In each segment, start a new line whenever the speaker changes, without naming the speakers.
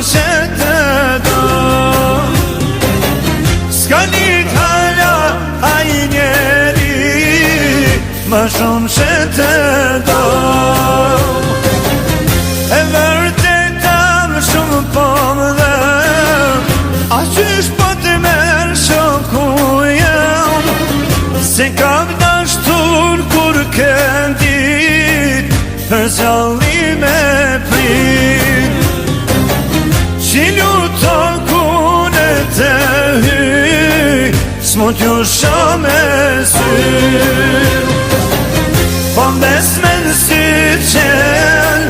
që të do. S'ka një t'hala aj njeri më shumë që të do. E vërteta më shumë po më dhe a qysh po të merë shoku jam, se kam dashtur kur këndit për zjalli me prit. Që luto kune të hyj, s'mund t'ju shoh me sy, po m'des me në sy qel,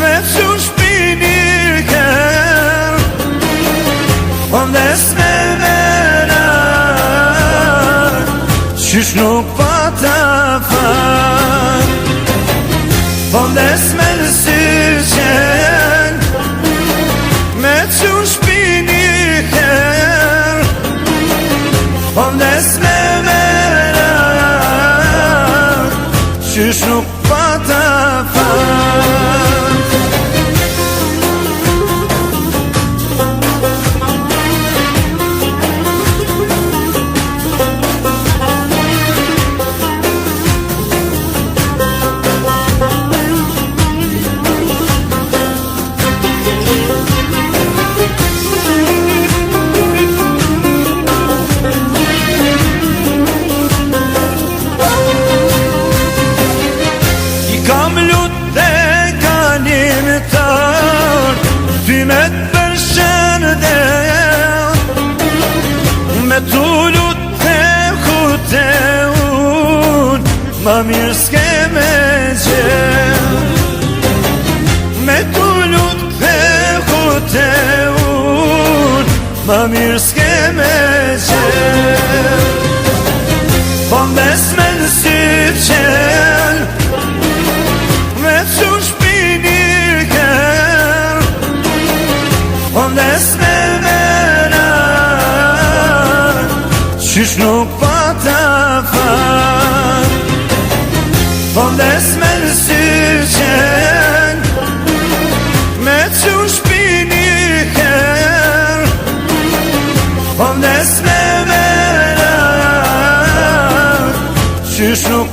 me t'ju shpinir ker, po m'des me mena, qysh nuk pata fat, po m'des me në sy qel, me t'ju shpinir ker, po m'des me mena, qysh nuk pata fat. Kam lut dhe kanin tar, ty me t'përshen dhe me t'u lut dhe kute un, ma mirë s'ke me gjen. Me t'u lut dhe kute un, ma mirë s'ke me gjen. Po m'des me në sy qel, me t'ju shpinir ker, po m'des me mena, qysh nuk pata fat, po m'des me në sy qel, me t'ju shpinir ker, po m'des me mena, qysh nuk